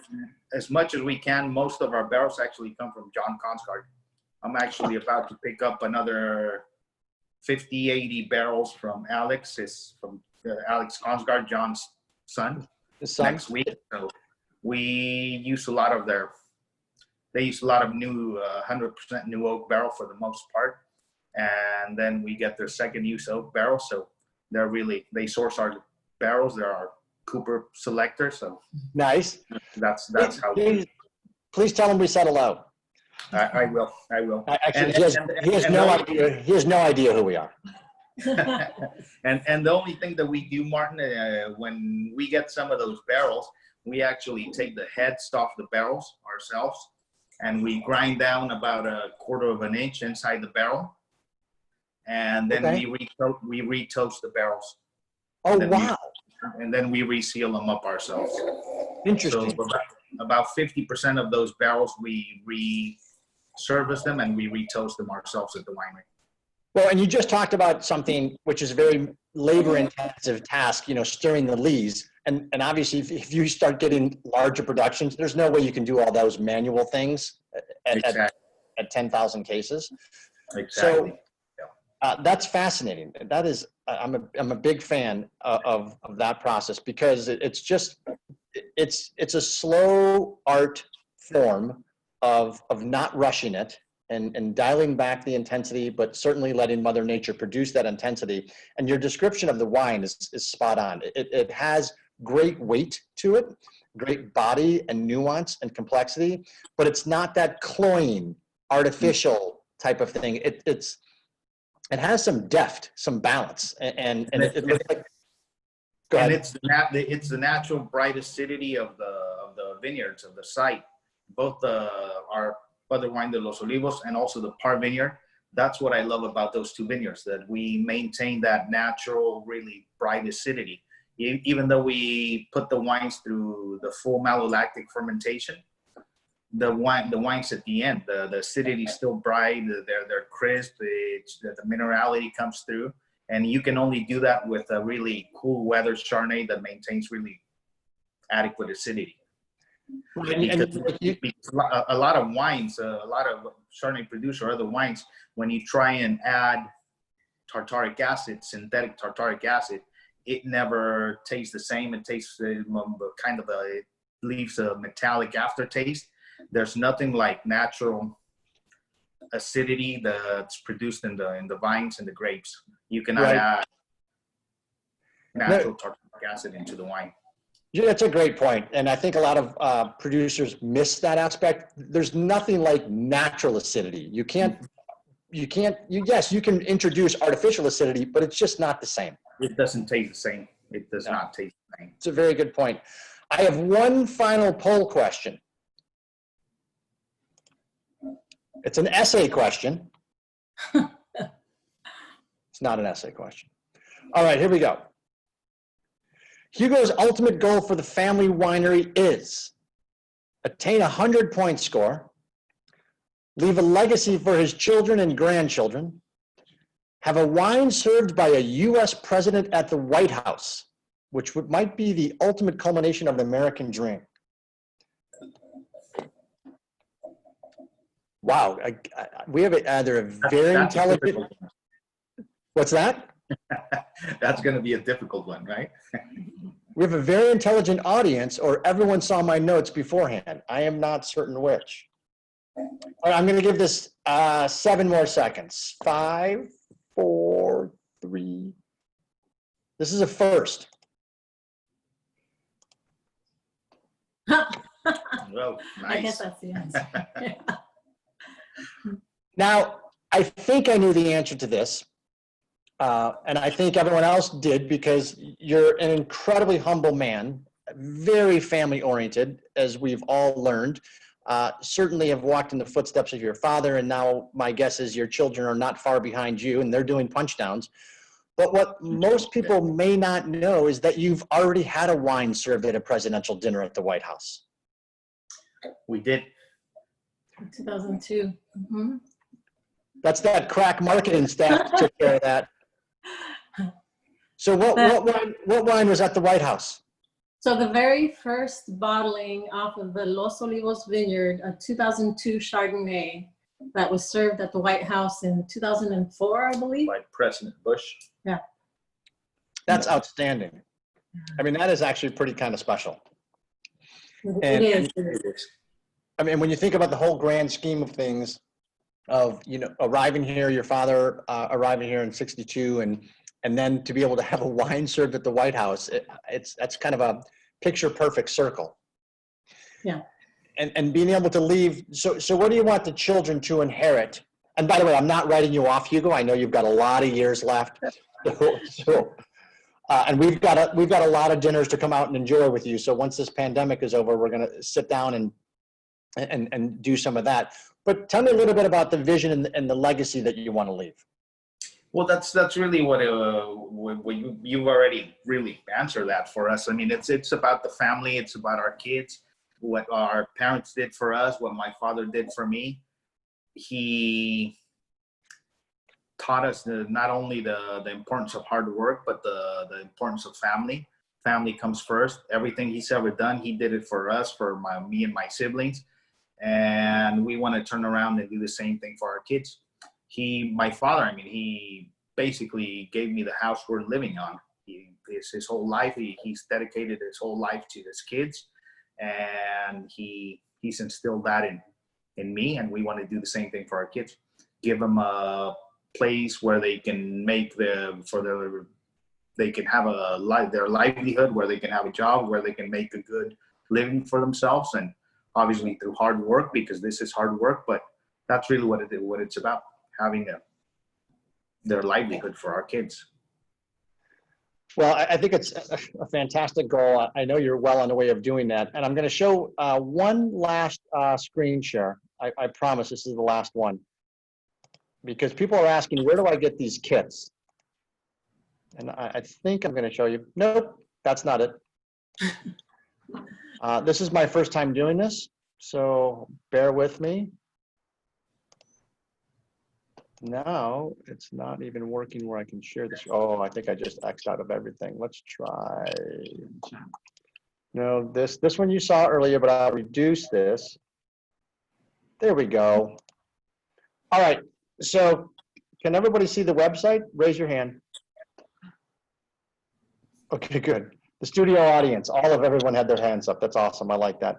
as much as we can. Most of our barrels actually come from John Consgard. I'm actually about to pick up another 50, 80 barrels from Alex. It's from Alex Consgard, John's son, next week. So we use a lot of they use a lot of new 100% new oak barrel for the most part. And then we get their second use oak barrel. So they source our barrels. They're our cooper selector. So nice. That's how. Please tell him we said hello. I will. Actually, he has no idea. He has no idea who we are. and the only thing that we do, Martin, when we get some of those barrels, we actually take the heads off the barrels ourselves, and we grind down about 1/4 of an inch inside the barrel, and then we re-toast the barrels. Oh, wow. And then we reseal them up ourselves. Interesting. So about 50% of those barrels, we re-service them and we re-toast them ourselves at the winery. Well, and you just talked about something which is a very labor-intensive task, stirring the lees. And obviously, if you start getting larger productions, there's no way you can do all those manual things at 10,000 cases. Exactly. So that's fascinating. That is, I'm a big fan of that process, because it's a slow art form of not rushing it and dialing back the intensity, but certainly letting Mother Nature produce that intensity. And your description of the wine is spot on. It has great weight to it, great body and nuance and complexity, but it's not that cloying, artificial type of thing. it has some depth, some balance, and it looks like. Go and ahead. it's the natural bright acidity of the vineyards of the site, both our other wine, the Los Olivos, and also the Par Vineyard. That's what I love about those two vineyards, that we maintain that natural, really bright acidity. Even though we put the wines through the full malolactic fermentation, the wines at the end, the acidity is still bright, they're crisp, the minerality comes through, and you can only do that with a really cool weather Chardonnay that maintains really adequate acidity. Because a lot of wines, a lot of Chardonnay producer or other wines, when you try and add tartaric acid, synthetic tartaric acid, it never tastes the same. It tastes it leaves a metallic aftertaste. There's nothing like natural acidity that's produced in the vines and the grapes. You cannot add natural tartaric acid into the wine. Yeah, that's a great point. And I think a lot of producers miss that aspect. There's nothing like natural acidity. Yes, you can introduce artificial acidity, but it's just not the same. It doesn't taste the same. It does not taste the same. It's a very good point. I have one final poll question. It's an essay question. It's not an essay question. All right, here we go. Hugo's ultimate goal for the family winery is attain a 100-point score, leave a legacy for his children and grandchildren, have a wine served by a U.S. president at the White House, which might be the ultimate culmination of an American dream. Wow, we have either a very intelligent. What's that? That's going to be a difficult one, right? We have a very intelligent audience, or everyone saw my notes beforehand. I am not certain which. All right, I'm going to give this 7 more seconds. 5, 4, 3. This is a first. Well, nice. I guess that's the answer. Now, I think I knew the answer to this. And I think everyone else did, because you're an incredibly humble man, very family oriented, as we've all learned. Certainly have walked in the footsteps of your father, and now my guess is your children are not far behind you and they're doing punch downs. But what most people may not know is that you've already had a wine served at a presidential dinner at the White House. We did. 2002. Mm-hmm. That's that crack marketing staff that took care of that. So what wine was at the White House? So the very first bottling off of the Los Olivos vineyard, a 2002 Chardonnay that was served at the White House in 2004, I believe. By President Bush. Yeah. That's outstanding. I mean, that is actually pretty kind of special. It is. I mean, when you think about the whole grand scheme of things, of, you know, arriving here, your father arriving here in '62, and then to be able to have a wine served at the White House, that's kind of a picture perfect circle. Yeah. And being able to leave. So what do you want the children to inherit? And by the way, I'm not writing you off, Hugo. I know you've got a lot of years left. And we've got a lot of dinners to come out and enjoy with you. So once this pandemic is over, we're going to sit down and do some of that. But tell me a little bit about the vision and the legacy that you want to leave. Well, that's really what you've already really answered that for us. I mean, it's about the family. It's about our kids, what our parents did for us, what my father did for me. He taught us not only the importance of hard work, but the importance of family. Family comes first. Everything he's ever done, he did it for us, for me and my siblings. And we want to turn around and do the same thing for our kids. My father, I mean, he basically gave me the house we're living on. His whole life, he's dedicated his whole life to his kids, and he's instilled that in me, and we want to do the same thing for our kids. Give them a place where they can make they can have their livelihood, where they can have a job, where they can make a good living for themselves, and obviously through hard work, because this is hard work, but that's really what it's about, having their livelihood for our kids. Well, I think it's a fantastic goal. I know you're well on the way of doing that. And I'm going to show one last screen share. I promise this is the last one. Because people are asking, where do I get these kits? And I think I'm going to show you. Nope, that's not it. This is my first time doing this, so bear with me. Now it's not even working where I can share this. Oh, I think I just X'd out of everything. Let's try. No, this one you saw earlier, but I'll reduce this. There we go. All right, so can everybody see the website? Raise your hand. Okay, good. The studio audience, everyone had their hands up. That's awesome. I like that.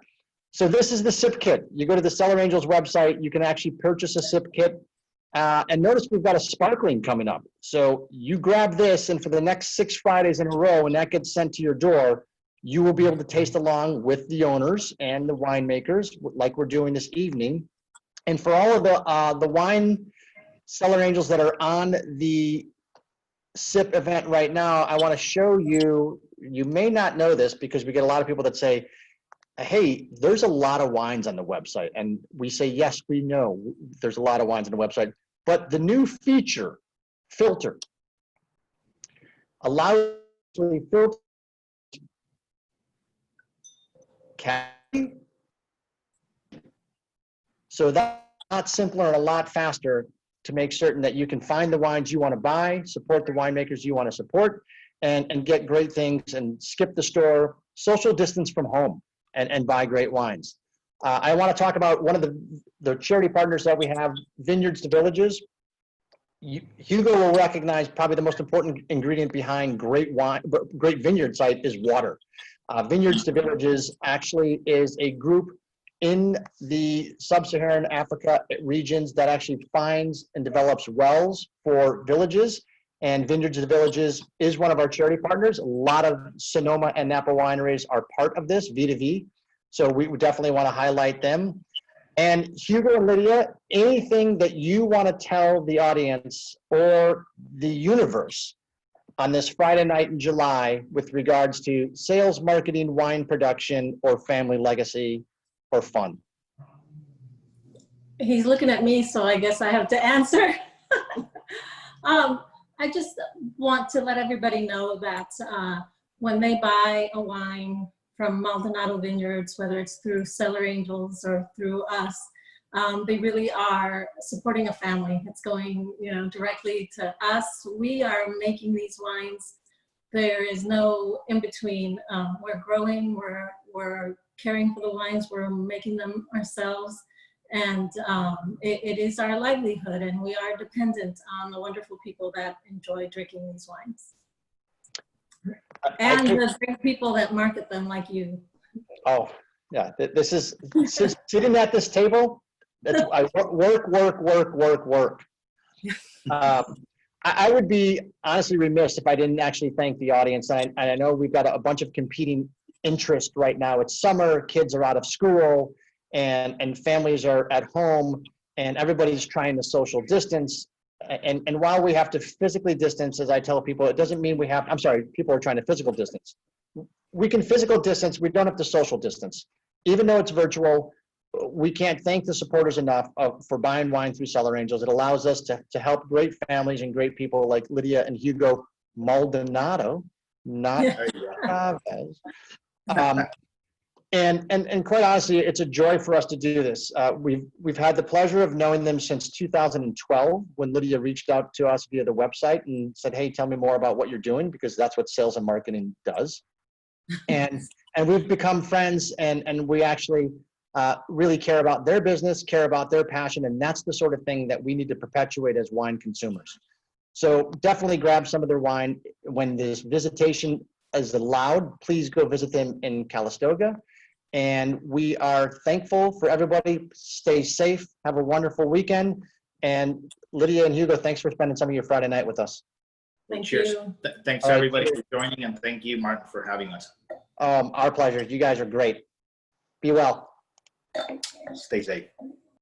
So this is the sip kit. You go to the Cellar Angels website, you can actually purchase a sip kit. And notice we've got a sparkling coming up. So you grab this, and for the next 6 Fridays in a row, when that gets sent to your door, you will be able to taste along with the owners and the winemakers, like we're doing this evening. And for all of the wine Cellar Angels that are on the sip event right now, I want to show you, you may not know this because we get a lot of people that say, hey, there's a lot of wines on the website. And we say, yes, we know there's a lot of wines on the website. But the new feature, filter, allows you to filter category. So that's a lot simpler and a lot faster to make certain that you can find the wines you want to buy, support the winemakers you want to support, and get great things and skip the store, social distance from home, and buy great wines. I want to talk about one of the charity partners that we have, Vineyards to Villages. Hugo will recognize probably the most important ingredient behind great vineyard site is water. Vineyards to Villages actually is a group in the sub-Saharan Africa regions that actually finds and develops wells for villages. And Vineyards to Villages is one of our charity partners. A lot of Sonoma and Napa wineries are part of this, V2V. So we would definitely want to highlight them. And Hugo and Lidia, anything that you want to tell the audience or the universe on this Friday night in July with regards to sales, marketing, wine production, or family legacy or fun? He's looking at me, so I guess I have to answer. I just want to let everybody know that when they buy a wine from Maldonado Vineyards, whether it's through Cellar Angels or through us, they really are supporting a family. It's going, directly to us. We are making these wines. There is no in between. We're growing. We're caring for the wines. We're making them ourselves. And it is our livelihood, and we are dependent on the wonderful people that enjoy drinking these wines. And the great people that market them like you. Oh, yeah, this is sitting at this table, I work. I would be honestly remiss if I didn't actually thank the audience. And I know we've got a bunch of competing interests right now. It's summer, kids are out of school, and families are at home, and everybody's trying to social distance. And while we have to physically distance, as I tell people, it doesn't mean people are trying to physical distance. We can physical distance, we don't have to social distance. Even though it's virtual, we can't thank the supporters enough for buying wine through Cellar Angels. It allows us to help great families and great people like Lidia and Hugo Maldonado, not Chavez. And quite honestly, it's a joy for us to do this. We've had the pleasure of knowing them since 2012, when Lidia reached out to us via the website and said, hey, tell me more about what you're doing, because that's what sales and marketing does. And we've become friends, and we actually really care about their business, care about their passion, and that's the sort of thing that we need to perpetuate as wine consumers. So definitely grab some of their wine. When this visitation is allowed, please go visit them in Calistoga. And we are thankful for everybody. Stay safe. Have a wonderful weekend. And Lidia and Hugo, thanks for spending some of your Friday night with us. Thank Cheers. you. Thanks All right, everybody cheers. for joining, and thank you, Martin, for having us. Our pleasure. You guys are great. Be well. Stay safe.